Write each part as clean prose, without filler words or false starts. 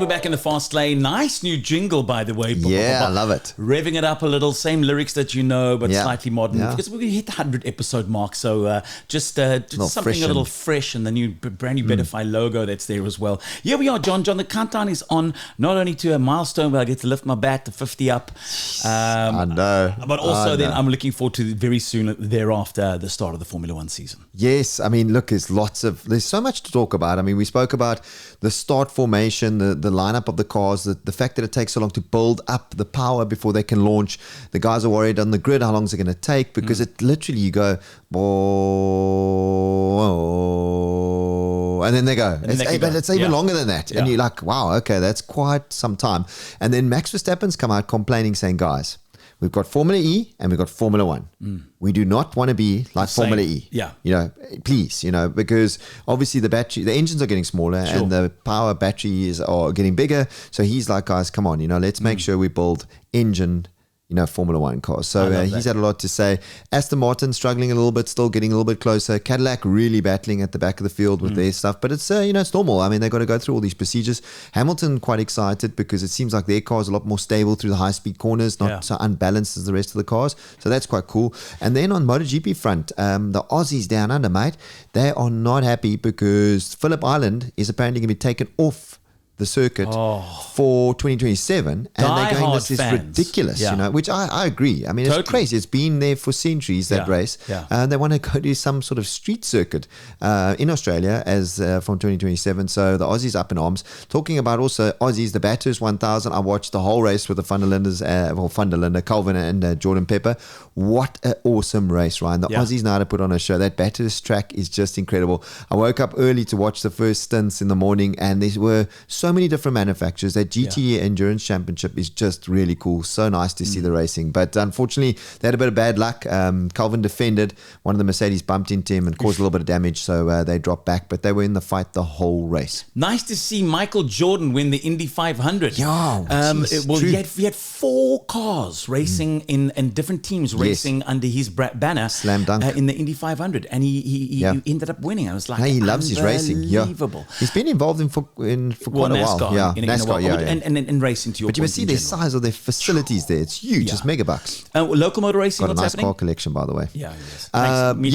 we're back in the fast lane. Nice new jingle, by the way. Yeah, I love it. Revving it up a little. Same lyrics that you know, but slightly modern. Yeah. Because we're going to hit the 100 episode mark. So just something a little fresh, and the new brand new Betterfy logo that's there as well. Here we are, John. The countdown is on, not only to a milestone where I get to lift my bat to 50 up. I know. But also then I'm looking forward to very soon thereafter the start of the Formula One season. Yes, I mean, look, there's so much to talk about. I mean, we spoke about the start formation, the lineup of the cars, the fact that it takes so long to build up the power before they can launch. The guys are worried on the grid, how long is it going to take? Because it literally, you go, and then they go. But it's even longer than that. And you're like, wow, okay, that's quite some time. And then Max Verstappen's come out complaining, saying, guys, we've got Formula E and we've got Formula One. We do not want to be like Formula E. Yeah. Please, because obviously the engines are getting smaller and the power batteries are getting bigger. So he's like, guys, come on, let's make sure we build engine, Formula One cars. So he's had a lot to say. Aston Martin struggling a little bit, still getting a little bit closer. Cadillac really battling at the back of the field with their stuff, but it's it's normal. I mean, they've got to go through all these procedures. Hamilton quite excited because it seems like their car is a lot more stable through the high-speed corners, not so unbalanced as the rest of the cars. So that's quite cool. And then on MotoGP front, the Aussies down under, mate, they are not happy because Phillip Island is apparently going to be taken off the circuit for 2027, and they're going, this is ridiculous, which I agree. I mean, it's crazy. It's been there for centuries, that race. And they want to go to some sort of street circuit in Australia as from 2027. So the Aussies up in arms. Talking about also Aussies, the Bathurst 1000. I watched the whole race with the Van der Linde, Calvin and Jordan Pepper. What an awesome race, Ryan. The Aussies know how to put on a show. That Bathurst track is just incredible. I woke up early to watch the first stints in the morning, and there were so many different manufacturers. That GT Endurance Championship is just really cool. So nice to see the racing. But unfortunately, they had a bit of bad luck. Calvin defended. One of the Mercedes bumped into him and caused a little bit of damage, so they dropped back. But they were in the fight the whole race. Nice to see Michael Jordan win the Indy 500. Yeah, he had 4 cars racing in different teams racing under his banner. Slam dunk. In the Indy 500, and he ended up winning. I was like, he loves his racing. Unbelievable. He's been involved in for quite a while. NASCAR, and racing to your But you must see the size of their facilities there. It's huge. It's megabucks. Local motor racing, got a nice car collection, by the way. Yeah, yes. Me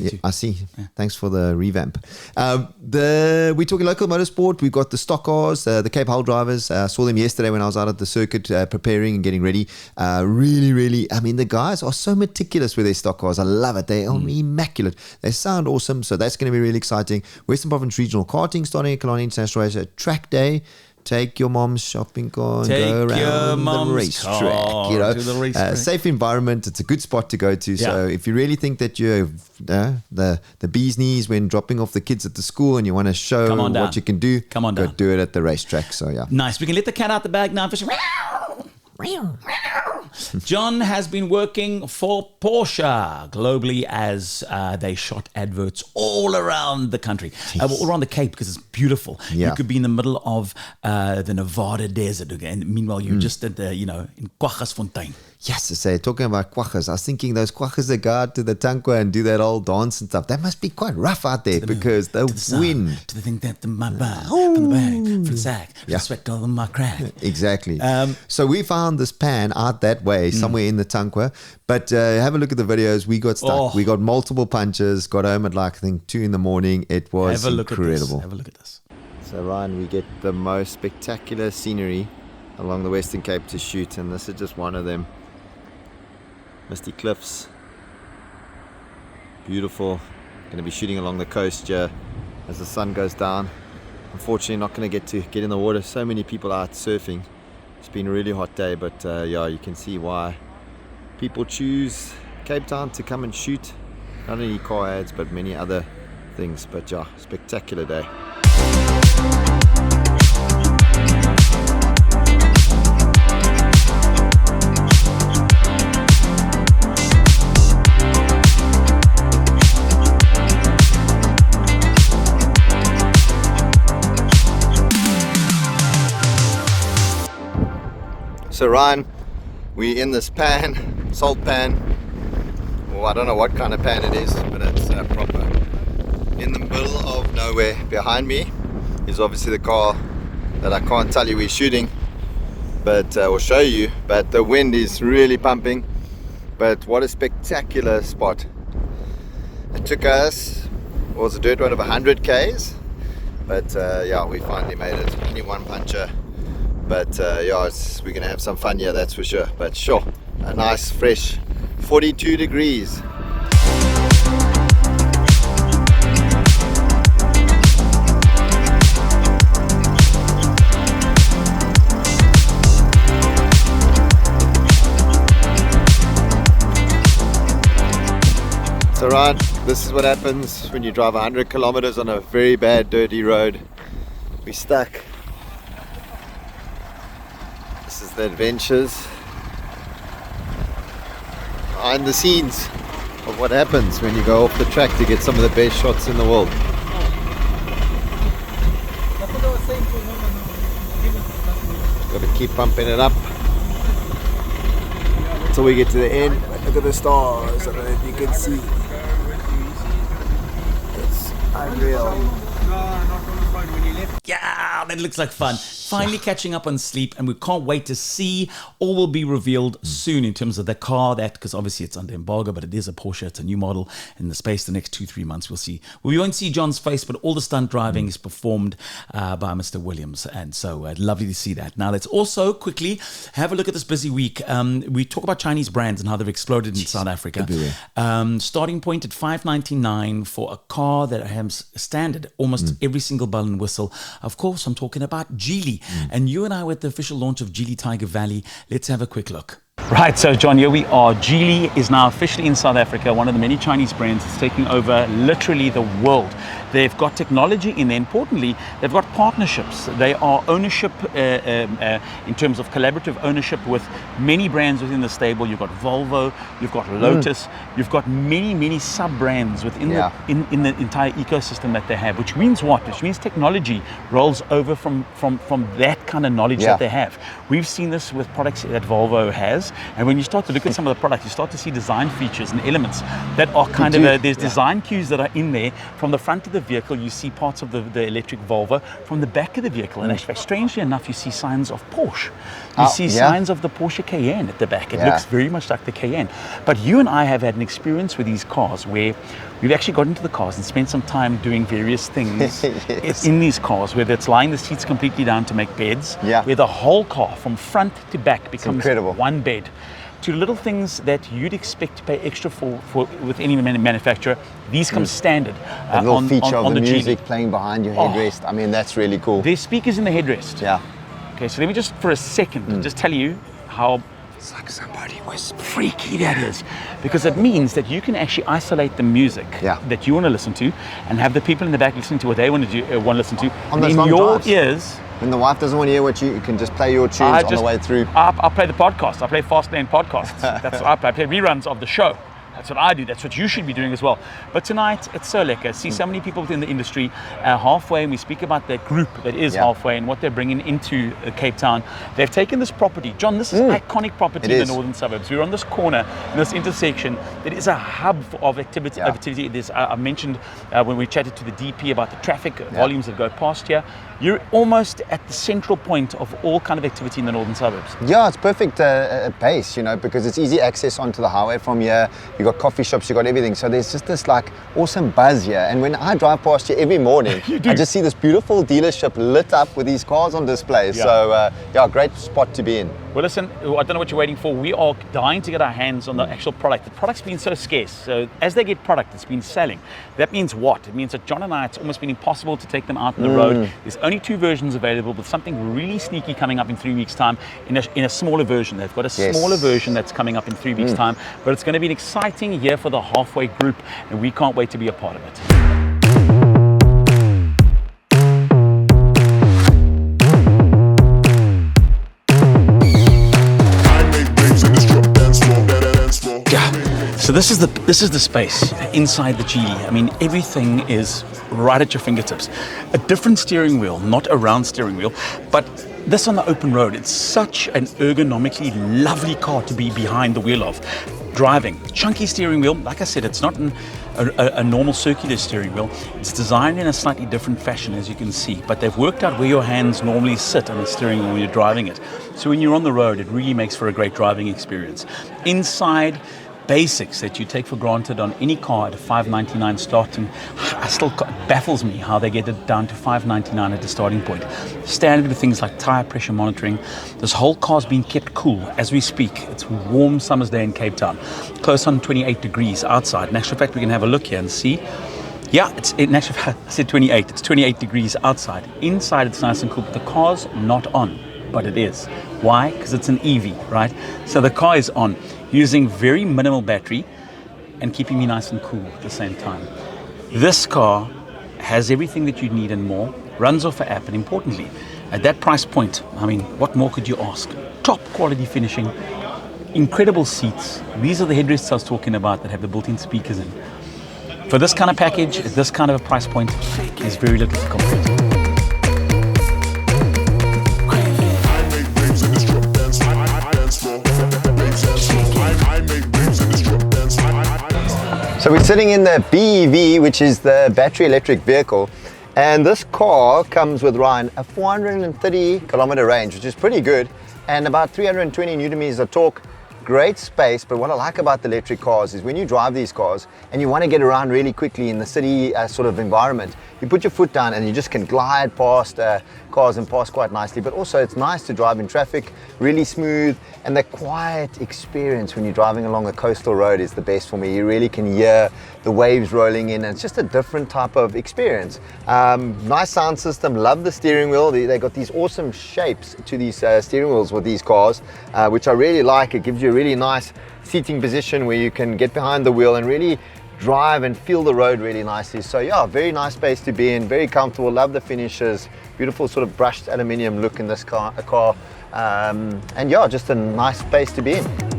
too. I see. Yeah. Thanks for the revamp. We're talking local motorsport. We've got the stock cars, the Cape Hull drivers. I saw them yesterday when I was out at the circuit preparing and getting ready. Really, I mean, the guys are so meticulous with their stock cars. I love it. They are immaculate. They sound awesome. So that's going to be really exciting. Western Province Regional Karting starting at Killarney International Race, track day. Take your mom's shopping car and go around the racetrack. Safe environment. It's a good spot to go to. So if you really think that you're the bee's knees when dropping off the kids at the school and you want to show what you can do, go do it at the racetrack. So nice. We can let the cat out the bag now. John has been working for Porsche globally as they shot adverts all around the country, all around the Cape, because it's beautiful. You could be in the middle of the Nevada desert, and meanwhile you're just at the, in Kwaggasfontein. Yes, to say, talking about quaggas, I was thinking those quaggas that go out to the tankwa and do that old dance and stuff, that must be quite rough out there because the wind. To the thing that my bag, from the bag, from the sack, the sweat all on my crack. Exactly. So we found this pan out that way, somewhere in the tankwa, but have a look at the videos. We got stuck. We got multiple punches, got home at I think 2 a.m. It was incredible. Have a look at this. So Ryan, we get the most spectacular scenery along the Western Cape to shoot, and this is just one of them. Misty cliffs, beautiful. Going to be shooting along the coast here as the sun goes down. Unfortunately not going to get in the water. So many people out surfing. It's been a really hot day, but you can see why people choose Cape Town to come and shoot. Not only car ads but many other things, but spectacular day. So Ryan, we're in this pan, salt pan. Well, I don't know what kind of pan it is, but it's proper. In the middle of nowhere. Behind me is obviously the car that I can't tell you we're shooting, but we'll show you. But the wind is really pumping. But what a spectacular spot. It took us, it was a dirt road of 100 Ks, but yeah, we finally made it. Only one puncher, but yeah, we're gonna have some fun here, that's for sure. But sure, a nice fresh 42 degrees. So right, this is what happens when you drive 100 kilometers on a very bad dirty road. We're stuck. This is the adventures behind the scenes of what happens when you go off the track to get some of the best shots in the world. Got to keep pumping it up until we get to the end. Look at the stars, I don't know if you can see. It's unreal. Yeah, that looks like fun. Finally catching up on sleep, and we can't wait to see. All will be revealed soon in terms of the car, because obviously it's under embargo, but it is a Porsche. It's a new model. In the space the next 2-3 months, we'll see. We won't see John's face, but all the stunt driving is performed by Mr. Williams, and so lovely to see that. Now let's also quickly have a look at this busy week. We talk about Chinese brands and how they've exploded in South Africa. Starting point at $599 for a car that has standard almost every single bell and whistle. Of course, I'm talking about GEELY. And you and I were at the official launch of GEELY Tiger Valley. Let's have a quick look. Right, so John, here we are. GEELY is now officially in South Africa, one of the many Chinese brands that's taking over literally the world. They've got technology in there. Importantly, they've got partnerships. They are ownership in terms of collaborative ownership with many brands within the stable. You've got Volvo, you've got Lotus, you've got many sub-brands within in the entire ecosystem that they have, which means what? Which means technology rolls over from that kind of knowledge that they have. We've seen this with products that Volvo has, and when you start to look at some of the products, you start to see design features and elements that are kind of, there's design cues that are in there. From the front of the vehicle, you see parts of the electric Volvo. From the back of the vehicle, and actually, strangely enough, you see signs of Porsche. You see signs of the Porsche Cayenne at the back. It looks very much like the Cayenne. But you and I have had an experience with these cars where we've actually got into the cars and spent some time doing various things in these cars, whether it's lying the seats completely down to make beds, where the whole car from front to back becomes one bed, to little things that you'd expect to pay extra for with any manufacturer. These come standard. A little feature of the music playing behind your headrest. I mean, that's really cool. There's speakers in the headrest. Okay, so let me just for a second just tell you how it's like somebody was freaky that is, because it means that you can actually isolate the music that you want to listen to, and have the people in the back listening to what they want to listen to on in your ears. When the wife doesn't want to hear what you can just play your tunes on the way through. I'll play the podcast. I play Fastlane podcasts. That's what I play. I play reruns of the show. That's what I do. That's what you should be doing as well. But tonight, it's so lekker. See so many people within the industry halfway, and we speak about that group that is halfway and what they're bringing into Cape Town. They've taken this property. John, this is iconic property in the northern suburbs. We're on this corner, in this intersection. It is a hub of activity. I mentioned when we chatted to the DP about the traffic volumes that go past here. You're almost at the central point of all kind of activity in the northern suburbs. Yeah, it's perfect pace, because it's easy access onto the highway from here. You've got coffee shops, you've got everything. So there's just this like awesome buzz here. And when I drive past here every morning, I just see this beautiful dealership lit up with these cars on display. So great spot to be in. Well, listen, I don't know what you're waiting for. We are dying to get our hands on the actual product. The product's been so scarce. So as they get product, it's been selling. That means what? It means that John and I, it's almost been impossible to take them out on the road. There's only 2 versions available, with something really sneaky coming up in 3 weeks' time in a smaller version. They've got a smaller version that's coming up in 3 weeks' time. But it's going to be an exciting year for the halfway group, and we can't wait to be a part of it. So this is the space inside the GEELY. I mean, everything is right at your fingertips. A different steering wheel, not a round steering wheel, but this on the open road. It's such an ergonomically lovely car to be behind the wheel of. Driving, chunky steering wheel. Like I said, it's not a normal circular steering wheel. It's designed in a slightly different fashion, as you can see, but they've worked out where your hands normally sit on the steering wheel when you're driving it. So when you're on the road, it really makes for a great driving experience. Inside, basics that you take for granted on any car at a $599 starting, it baffles me how they get it down to $599 at the starting point. Standard with things like tire pressure monitoring. This whole car's being kept cool as we speak. It's a warm summer's day in Cape Town, close on 28 degrees outside. In actual fact, we can have a look here and see. Yeah, in actual fact, I said 28. It's 28 degrees outside. Inside, it's nice and cool, but the car's not on, but it is. Why? Because it's an EV, right? So the car is on, using very minimal battery and keeping me nice and cool at the same time. This car has everything that you need and more, runs off an app, and importantly, at that price point, I mean, what more could you ask? Top quality finishing, incredible seats. These are the headrests I was talking about that have the built-in speakers in. For this kind of package, at this kind of a price point, there's very little to compare to. So we're sitting in the BEV, which is the battery electric vehicle, and this car comes with, Ryan, a 430 kilometer range, which is pretty good, and about 320 newton meters of torque. Great space, but what I like about the electric cars is when you drive these cars and you want to get around really quickly in the city sort of environment, you put your foot down and you just can glide past cars and pass quite nicely. But also it's nice to drive in traffic, really smooth, and the quiet experience when you're driving along a coastal road is the best for me. You really can hear the waves rolling in, and it's just a different type of experience. Nice sound system, love the steering wheel. They got these awesome shapes to these steering wheels with these cars, which I really like. It gives you a really nice seating position where you can get behind the wheel and really drive and feel the road really nicely. So yeah, very nice space to be in, very comfortable, love the finishes, beautiful sort of brushed aluminium look in this car, and yeah, just a nice space to be in.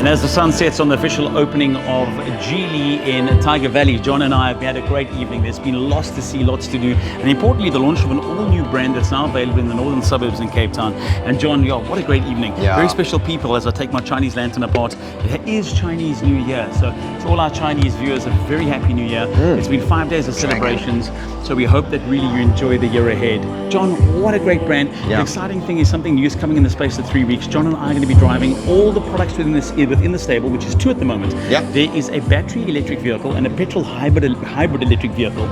And as the sun sets on the official opening of GEELY in Tiger Valley, John and I have had a great evening. There's been lots to see, lots to do, and importantly, the launch of an all-new brand that's now available in the northern suburbs in Cape Town. And John, yeah, what a great evening. Yeah. Very special people as I take my Chinese lantern apart. It is Chinese New Year, so to all our Chinese viewers, a very happy New Year. It's been 5 days of celebrations, so we hope that really you enjoy the year ahead. John, what a great brand. Yeah. The exciting thing is something new is coming in the space of 3 weeks. John and I are going to be driving all the products within the stable, which is 2 at the moment. Yep. There is a battery electric vehicle and a petrol hybrid electric vehicle.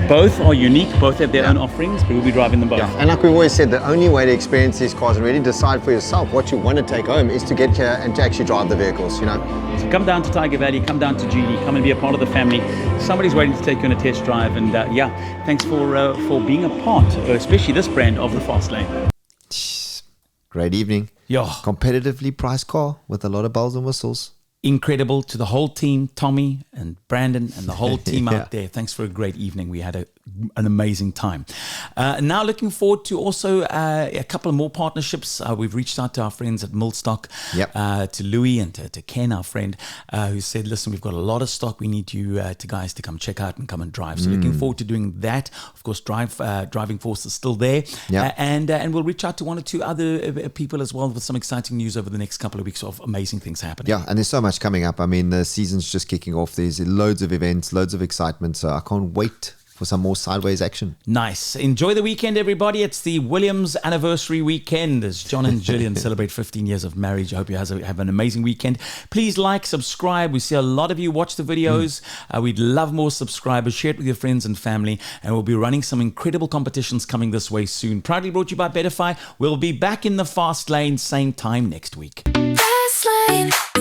Both are unique, both have their own offerings, but we'll be driving them both. Yeah. And like we've always said, the only way to experience these cars and really decide for yourself what you want to take home is to get here and to actually drive the vehicles, you know. So come down to Tiger Valley, come down to GEELY, come and be a part of the family. Somebody's waiting to take you on a test drive, and yeah, thanks for being a part, especially this brand, of the Fastlane. Great evening. Yeah. Competitively priced car with a lot of bells and whistles. Incredible to the whole team, Tommy and Brandon and the whole team Yeah. out there. Thanks for a great evening. We had an amazing time. Now looking forward to also a couple of more partnerships. We've reached out to our friends at Millstock, Yep. to Louis and to Ken, our friend, who said, listen, we've got a lot of stock. We need you guys to come check out and come and drive. So looking forward to doing that. Of course, Driving Force is still there. Yep. And we'll reach out to 1 or 2 other people as well with some exciting news over the next couple of weeks of amazing things happening. Yeah, and there's so much coming up. I mean, the season's just kicking off. There's loads of events, loads of excitement. So I can't wait for some more sideways action. Nice. Enjoy the weekend, everybody. It's the Williams anniversary weekend as John and Gillian celebrate 15 years of marriage. I hope you have an amazing weekend. Please like, subscribe. We see a lot of you watch the videos. We'd love more subscribers. Share it with your friends and family. And we'll be running some incredible competitions coming this way soon. Proudly brought to you by Betterfy. We'll be back in the fast lane, same time next week. Fastlane.